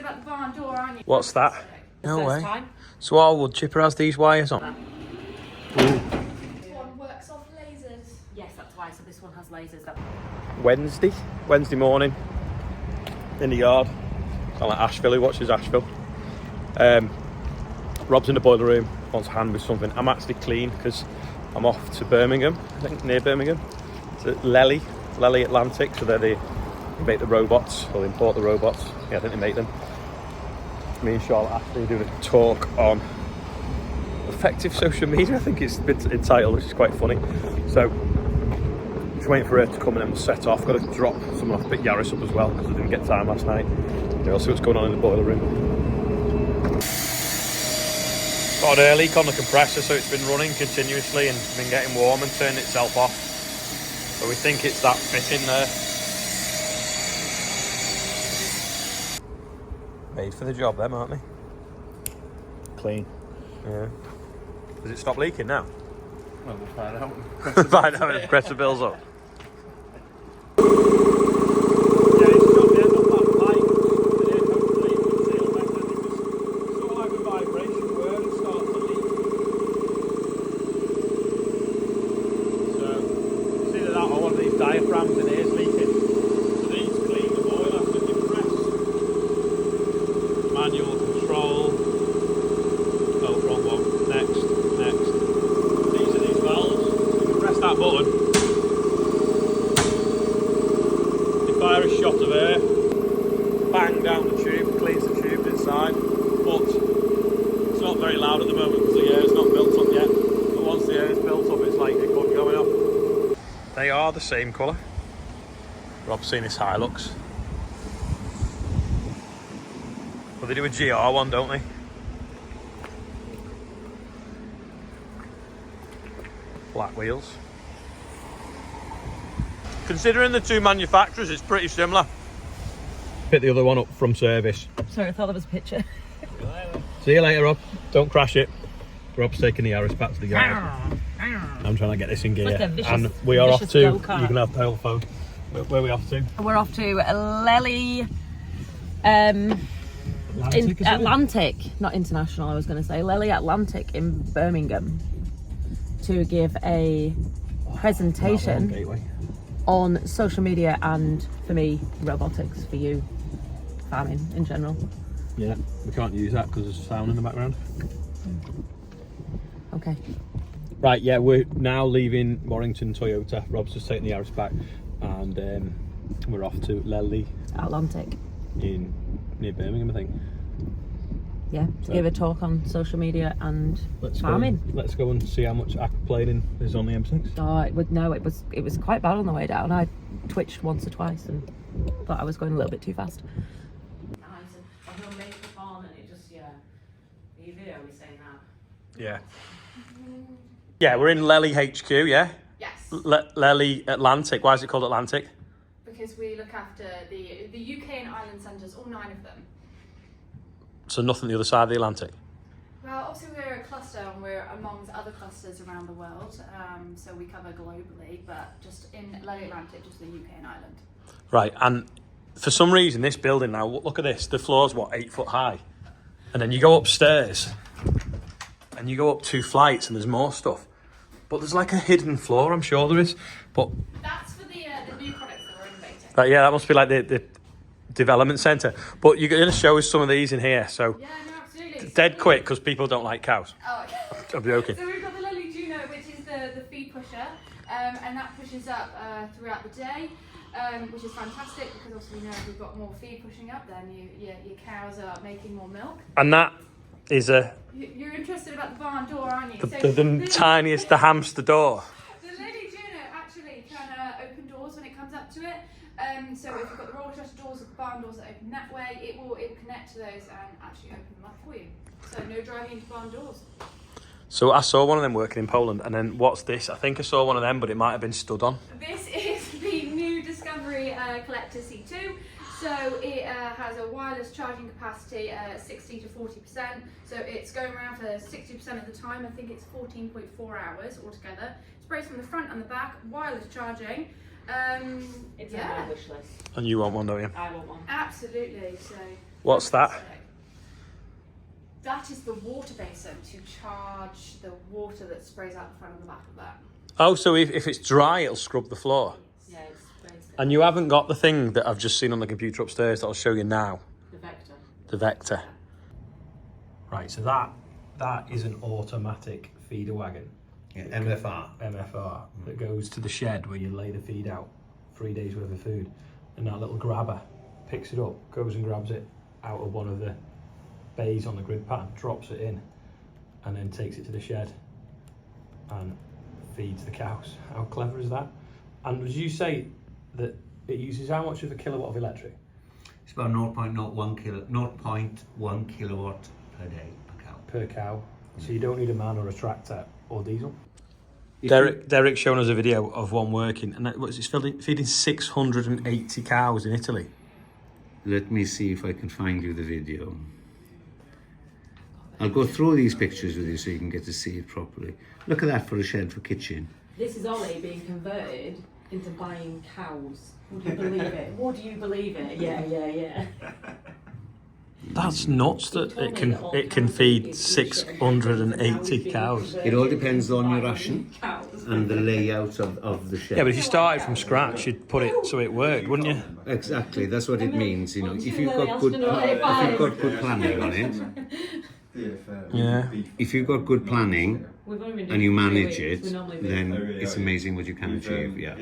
about the barn door, aren't you? What's that? No way. Time. So our wood chipper has these wires on. This one works off lasers. Yes, that's why. So this one has lasers. Wednesday morning in the yard. Kind of like Asheville, who watches Asheville. Rob's in the boiler room, wants a hand with something. I'm actually clean because I'm off to Birmingham, I think near Birmingham. To Lely Atlantic, so they make the robots, or they import the robots. Yeah, I think they make them. Me and Charlotte actually doing a talk on effective social media, I think it's entitled, which is quite funny. So, just waiting for her to come and then we'll set off. Got to drop someone off, pick Yaris up as well, because I didn't get time last night. I'll see what's going on in the boiler room. Got an air leak on the compressor, so it's been running continuously and been getting warm and turned itself off. So we think it's that fitting there. Made for the job them, aren't they? Clean. Yeah. Does it stop leaking now? Well, we'll find out. Find out and press the bills up. Fire a shot of air, bang down the tube, cleans the tube inside, but it's not very loud at the moment because the air's not built up yet. But once the air's built up, it's like a gun going off. They are the same colour. Rob's seen his Hilux. Well, they do a GR one, don't they? Black wheels. Considering the two manufacturers, it's pretty similar. Pick the other one up from service. Sorry, I thought there was a picture. See you later, Rob. Don't crash it. Rob's taking the Yaris back to the yard. I'm trying to get this in gear. Like vicious, and we are off to, you go-kart. can have the whole phone. Where are we off to? We're off to Lely, Atlantic, not international, I was going to say. Lely Atlantic in Birmingham to give a presentation on social media and, for me, robotics, for you, farming in general. Yeah, we can't use that because there's sound in the background. Okay. Right, yeah, we're now leaving Warrington Toyota. Rob's just taking the Yaris back and we're off to Lely Atlantic. Near Birmingham, I think. Yeah, to give a talk on social media and farming. Let's go and see how much aquaplaning is on the M6. Oh, it was quite bad on the way down. I twitched once or twice and thought I was going a little bit too fast. I'm going to make the farm and it just, the video was saying that. Yeah. Yeah, we're in Lely HQ, yeah? Yes. Lely Atlantic. Why is it called Atlantic? Because we look after the UK and Ireland centres, all 9 of them. So nothing the other side of the Atlantic? Well, obviously we're a cluster and we're amongst other clusters around the world, so we cover globally, but just in Lely Atlantic, just the UK and Ireland. Right, and for some reason this building now, look at this, the floor's what, 8 foot high? And then you go upstairs and you go up 2 flights and there's more stuff. But there's like a hidden floor, I'm sure there is. But that's for the new products that we're innovating. Yeah, that must be like the development centre. But you're going to show us some of these in here, so Yeah, no, absolutely. dead quick because people don't like cows. Oh, I'm joking. So we've got the Lely Juno, which is the feed pusher, and that pushes up throughout the day, which is fantastic because obviously we know if we've got more feed pushing up, then your cows are making more milk. And that is You're interested about the barn door, aren't you? the tiniest, the hamster door. The Lely Juno actually can open doors when it comes up to it. So if you've got the roller shutter doors or the barn doors that open that way, it will connect to those and actually open them up for you. So no driving into barn doors. So I saw one of them working in Poland, and then what's this? I think I saw one of them, but it might have been stood on. This is the new Discovery Collector C2. So it has a wireless charging capacity 60 to 40%. So it's going around for 60% of the time. I think it's 14.4 hours altogether. Sprays from the front and the back, wireless charging. It's on my wish list. And you want one, don't you? I want one. Absolutely. So What's that? That is the water basin to charge the water that sprays out the front and the back of that. Oh, so if it's dry, it'll scrub the floor. Yeah, it's sprays it. And you haven't got the thing that I've just seen on the computer upstairs that I'll show you now. The vector. The vector. Right, so that is an automatic feeder wagon. Yeah, MFR. MFR that goes to the shed where you lay the feed out, 3 days worth of food, and that little grabber picks it up, goes and grabs it out of one of the bays on the grid pan, drops it in, and then takes it to the shed and feeds the cows. How clever is that? And would you say that it uses how much of a kilowatt of electric? It's about 0.01 kilowatt per day per cow. Per cow. So you don't need a man or a tractor or diesel. If Derek's shown us a video of one working, and it's feeding 680 cows in Italy. Let me see if I can find you the video. I'll go through these pictures with you so you can get to see it properly. Look at that for a shed for kitchen. This is Ollie being converted into buying cows. Would you believe it? Would you believe it? Yeah. That's nuts that it can feed 680 cows. It all depends on your ration and the layout of the shed. Yeah, but if you started from scratch, you'd put it so it worked, wouldn't you? Exactly, that's what it means. You know, if you've got good planning on it. Yeah. If you've got good planning and you manage it, then it's amazing what you can achieve. Yeah.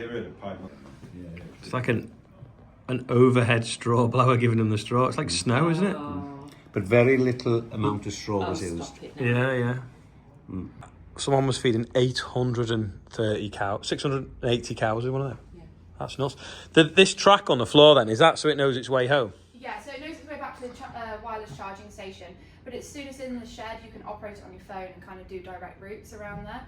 It's like an overhead straw blower giving them the straw. It's like snow, isn't it? But very little amount of straw was used. Yeah. Someone was feeding 830 cows, 680 cows in one of them. Yeah. That's nuts. This track on the floor then, is that so it knows its way home? Yeah, so it knows its way back to the wireless charging station. But as soon as it's in the shed, you can operate it on your phone and kind of do direct routes around there.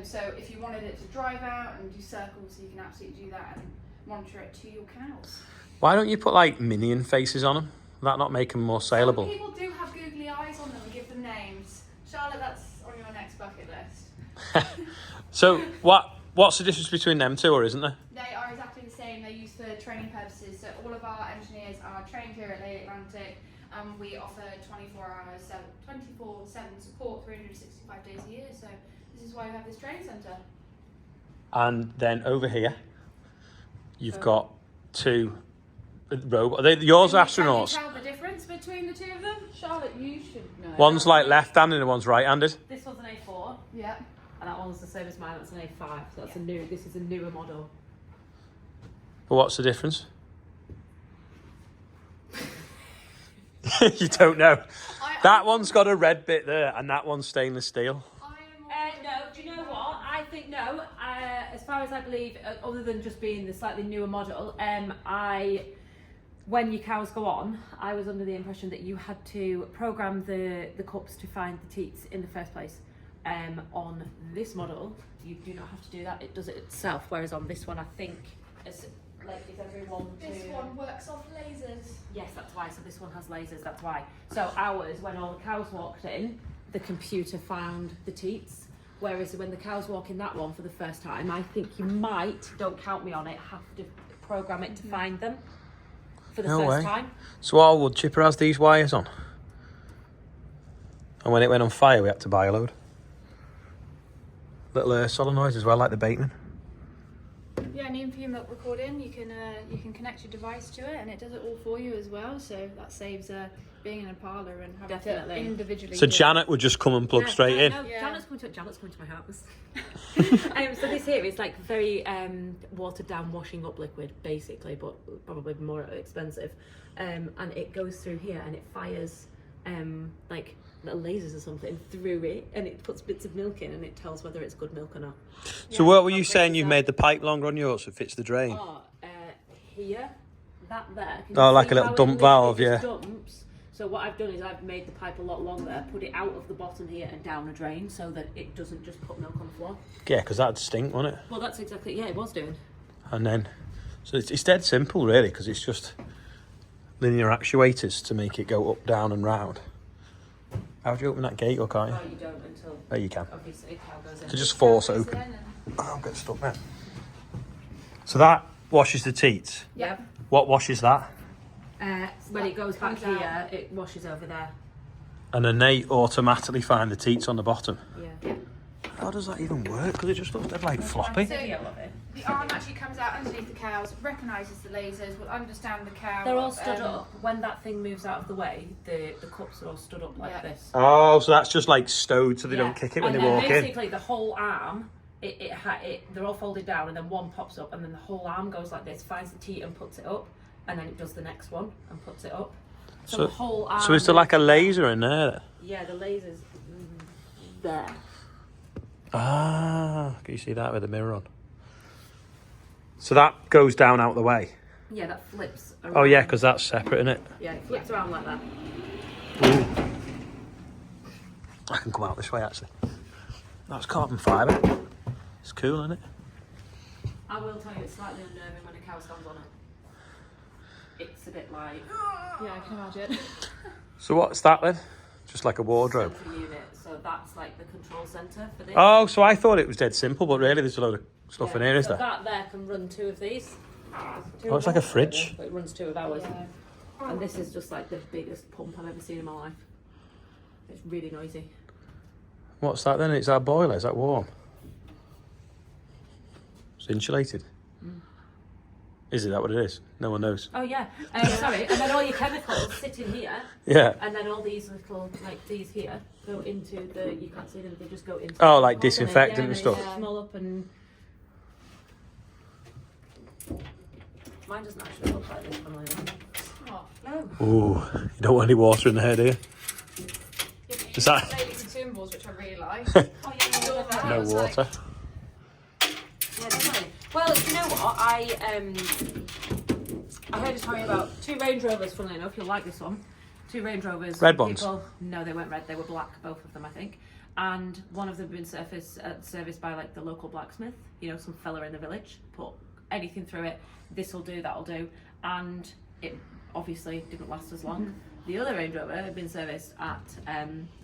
So if you wanted it to drive out and do circles, you can absolutely do that and monitor it to your cows. Why don't you put like minion faces on them? That not make them more saleable? Some people do have googly eyes on them and give them names. Charlotte, that's on your next bucket list. So what's the difference between them two, or isn't there? They are exactly the same. They're used for training purposes. So all of our engineers are trained here at Lely Atlantic. We offer 24/7 support, 365 days a year. So this is why we have this training centre. And then over here, you've got two robots. Are they yours astronauts? Can you tell the difference between the two of them? Charlotte, you should know. One's like left-handed and one's right-handed. This one's an A4. Yeah. And that one's the same as mine. That's an A5. So that's this is a newer model. But what's the difference? You don't know. That one's got a red bit there, and that one's stainless steel. No, do you know what? I think no. As far as I believe, other than just being the slightly newer model, when your cows go on, I was under the impression that you had to program the cups to find the teats in the first place. On this model, you do not have to do that. It does it itself. Whereas on this one, I think, is everyone This one works off lasers. Yes, that's why. So this one has lasers. That's why. So ours, when all the cows walked in, the computer found the teats. Whereas when the cows walk in that one for the first time, I think you might, don't count me on it, have to program it to find them for the first time. So our wood chipper has these wires on. And when it went on fire, we had to buy a load. Little solenoids as well, like the bateman. Yeah, and even for your milk recording, you can connect your device to it, and it does it all for you as well. So that saves being in a parlour and having to individually. So Janet would just come and plug straight in. No, Janet's coming to my house. So this here is like very watered down washing up liquid, basically, but probably more expensive. And it goes through here and it fires like little lasers or something through it, and it puts bits of milk in and it tells whether it's good milk or not. So what were you saying? You've made the pipe longer on yours so it fits the drain? Here, that there. Oh, like a little dump valve, yeah. Dumps. So what I've done is I've made the pipe a lot longer, put it out of the bottom here and down a drain so that it doesn't just put milk on the floor. Yeah, because that'd stink, wouldn't it? Well, that's exactly, it was doing. And then, so it's dead simple really, because it's just linear actuators to make it go up, down and round. How do you open that gate, or can't you? Oh, you don't until... Oh, you can. Obviously, cow goes in. To just force it open. Oh, I'm getting stuck there. So that washes the teats. Yep. What washes that? when it goes back here, it washes over there. And then they automatically find the teats on the bottom. Yeah. How does that even work? Because it just looks dead like floppy. So the arm actually comes out underneath the cows, recognises the lasers, will understand the cow. They're all stood up. When that thing moves out of the way, the cups are all stood up like this. Oh, so that's just like stowed so they don't kick it when and they walk in. Basically, the whole arm, they're all folded down, and then one pops up, and then the whole arm goes like this, finds the teat and puts it up, and then it does the next one and puts it up. So the whole arm. So is there like a laser in there? Yeah, the laser's there. Ah, can you see that with the mirror on? So that goes down out the way. Yeah, that flips around. Oh yeah, because that's separate, isn't it? Yeah, it flips around like that. Ooh. I can come out this way actually. That's carbon fibre. It's cool, isn't it? I will tell you, it's slightly unnerving when a cow stands on it. It's a bit like... Yeah, I can imagine. So what's that then? Just like a wardrobe? Centre unit. So that's like the control centre for this. Oh, so I thought it was dead simple, but really there's a load of stuff in here, is so there? that there can run 2 of these. Oh, it's like a fridge. But it runs 2 of ours. Yeah. And this is just like the biggest pump I've ever seen in my life. It's really noisy. What's that then? It's our boiler. Is that warm? It's insulated. Is it that what it is? No one knows. Oh yeah. Sorry. And then all your chemicals sit in here. Yeah. And then all these little, like these here, go into the. You can't see them. They just go into. Oh, like disinfectant and stuff. Small up and. Mine doesn't actually look like this, funnily enough. No. Ooh, you don't want any water in the hair, do you? Is that? Lely consumables, which I really like. Oh yeah, All of that. No water. Yeah, definitely. Well, you know what? I heard a story about 2 Range Rovers, funnily enough. You'll like this one. 2 Range Rovers. Red ones? No, they weren't red. They were black, both of them, I think. And one of them had been serviced by like the local blacksmith. You know, some fella in the village. Put anything through it. This'll do, that'll do. And it obviously didn't last as long. The other Range Rover had been serviced at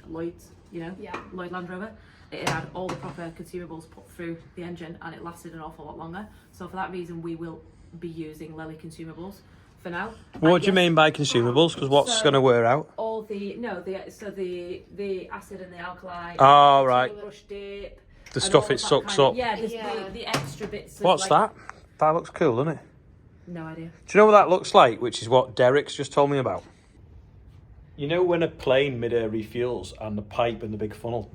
Lloyd's, you know, Lloyd Land Rover. It had all the proper consumables put through the engine and it lasted an awful lot longer. So for that reason, we will be using Lely consumables for now. What do you mean by consumables? Because what's going to wear out? All the the acid and the alkali. Oh, right. Brush dip. The stuff it sucks up. Yeah, the extra bits. What's that? That looks cool, doesn't it? No idea. Do you know what that looks like? Which is what Derek's just told me about. You know when a plane mid-air refuels and the pipe and the big funnel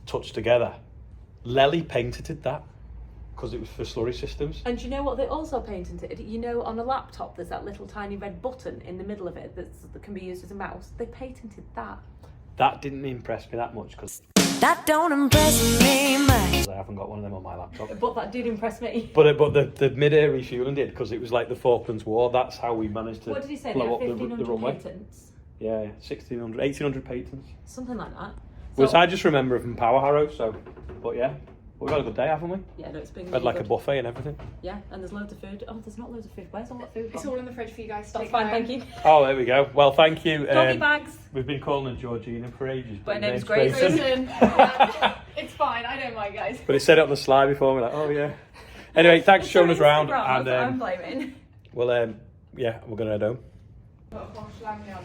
touch together? Lely painted that because it was for slurry systems. And do you know what they also patented? You know, on a laptop, there's that little tiny red button in the middle of it that can be used as a mouse. They patented that. That didn't impress me that much because that don't impress me much. I haven't got one of them on my laptop. But that did impress me. But the mid-air refueling did because it was like the Falklands War. That's how we managed to What did he say? blow up There are the 1,500 runway. patents? Yeah, 1,600, 1,800 patents. Something like that. Which I just remember from Power Harrow, so, but yeah. We've had a good day, haven't we? Yeah, no, it's been Had really like good. a buffet and everything. Yeah, and there's loads of food. Oh, there's not loads of food. Where's all that food It's from? all in the fridge for you guys to That's take fine, home. thank you. Oh, there we go. Well, thank you. Doggy bags. We've been calling her Georgina for ages. But her her name's Grayson. Listen, yeah, it's fine. I don't mind, guys. But it said it on the slide before. We're like, oh yeah. Anyway, thanks for showing us around. And I'm blaming. well, yeah, we're going to head home.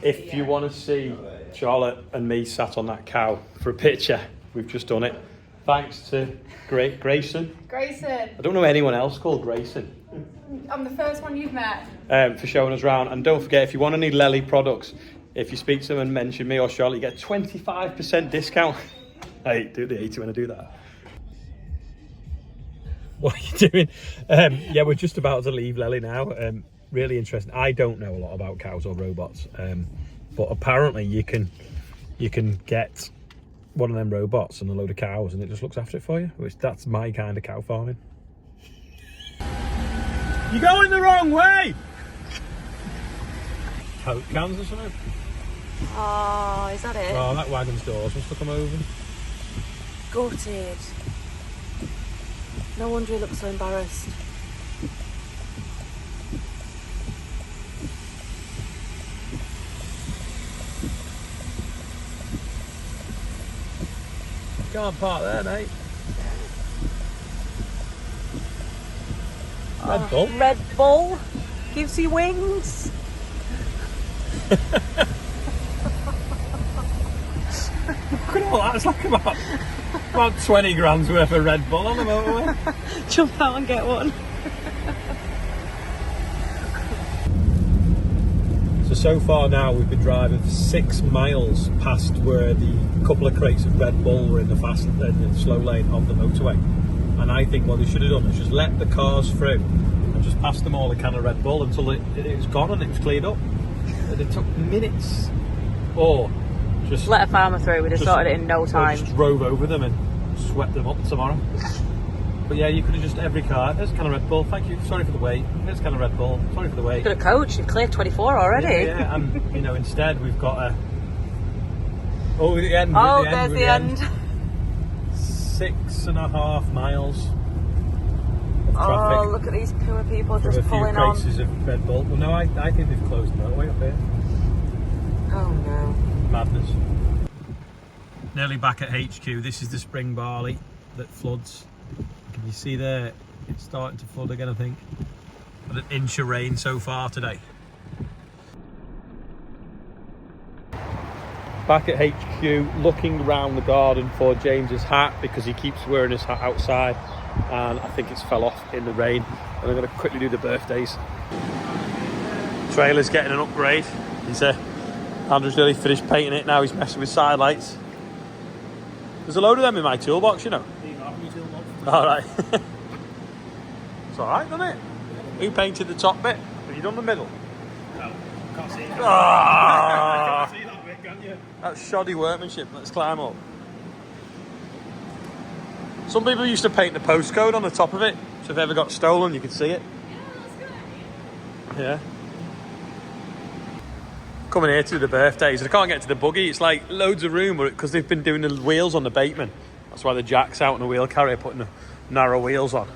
If you want to see Charlotte and me sat on that cow for a picture, we've just done it. Thanks to Grayson. Grayson, I don't know anyone else called Grayson. I'm the first one you've met. For showing us around. And don't forget, if you want any Lely products, if you speak to them and mention me or Charlotte, you get 25% discount. Hey, do the 80 when I do that. What are you doing? Yeah, we're just about to leave Lely now. Really interesting. I don't know a lot about cows or robots, but apparently you can get one of them robots and a load of cows and it just looks after it for you, which that's my kind of cow farming. You're going the wrong way! Coke cans or something? Oh, is that it? Oh, that wagon's doors must have come over. Gutted. No wonder he looks so embarrassed. Can't park there, mate. Red Bull. Red Bull gives you wings. Look at all that, it's like about 20 grand's worth of Red Bull on the motorway. Jump out and get one. So far now we've been driving 6 miles past where the couple of crates of Red Bull were in the slow lane of the motorway, and I think what they should have done is just let the cars through and just pass them all a can of Red Bull until it was gone and it was cleared up. And it took minutes, or just let a farmer through, we'd have sorted it in no or time. just drove over them and swept them up tomorrow. But yeah, you could have just, every car, there's a can of Red Bull, thank you, sorry for the wait, here's a can of Red Bull, sorry for the wait. Could have coached, you've cleared 24 already. Yeah, and you know, instead we've got a... Oh, the end. Oh, there's the end. 6.5 miles of traffic. Oh, look at these poor people just pulling on. on. A few cases of Red Bull. Well, no, I think they've closed the motorway up here. Oh no. Madness. Nearly back at HQ. This is the spring barley that floods. Can you see there? It's starting to flood again, I think. Had an inch of rain so far today. Back at HQ, looking around the garden for James's hat because he keeps wearing his hat outside, and I think it's fell off in the rain. And I'm going to quickly do the birthdays. Trailer's getting an upgrade. Andrew's nearly finished painting it now. He's messing with side lights. There's a load of them in my toolbox, you know. All right. It's all right, doesn't it? Who painted the top bit? Have you done the middle? No, can't see it. Ah, Can't see that bit, can you? that's shoddy workmanship. Let's climb up. Some people used to paint the postcode on the top of it, so if it ever got stolen, you could see it. Yeah. Coming here to the birthdays, and I can't get to the buggy. It's like loads of room because they've been doing the wheels on the Bateman. That's why the jack's out and the wheel carrier putting the narrow wheels on.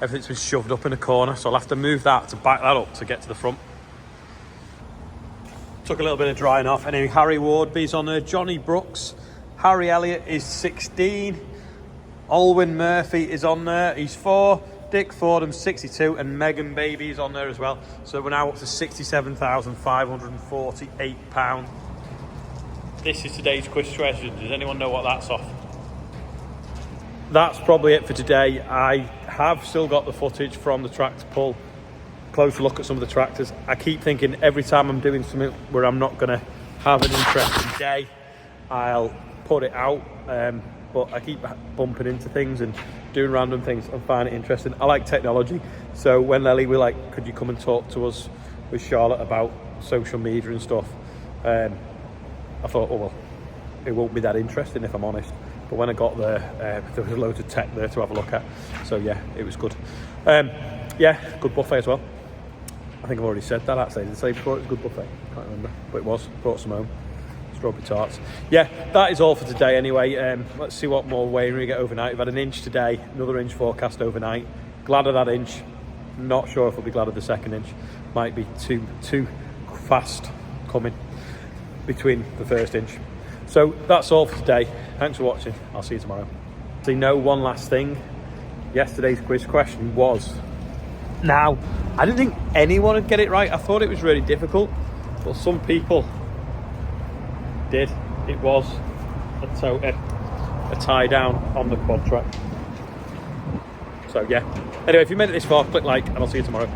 Everything's been shoved up in a corner, so I'll have to move that to back that up to get to the front. Took a little bit of drying off. Anyway, Harry Wardby's on there, Johnny Brooks, Harry Elliott is 16, Alwyn Murphy is on there, he's 4, Dick Fordham's 62, and Megan Baby's on there as well. So we're now up to £67,548. This is today's quiz question. Does anyone know what that's off? That's probably it for today. I have still got the footage from the tractor pull. Closer look at some of the tractors. I keep thinking every time I'm doing something where I'm not going to have an interesting day, I'll put it out. But I keep bumping into things and doing random things and find it interesting. I like technology. So when Lely were like, could you come and talk to us with Charlotte about social media and stuff? I thought, oh well, it won't be that interesting if I'm honest. But when I got there, there was loads of tech there to have a look at. So yeah, it was good. Yeah, good buffet as well. I think I've already said that actually. Did I say before it was a good buffet? Can't remember, but it was. Brought some home. Strawberry tarts. Yeah, that is all for today anyway. Let's see what more rain we get overnight. We've had an inch today, another inch forecast overnight. Glad of that inch. Not sure if we'll be glad of the second inch. Might be too fast coming between the first inch. So that's all for today. Thanks for watching. I'll see you tomorrow. So one last thing. Yesterday's quiz question was... Now, I didn't think anyone would get it right. I thought it was really difficult. But some people did. It was a tie down on the quad track. So yeah. Anyway, if you made it this far, click like and I'll see you tomorrow.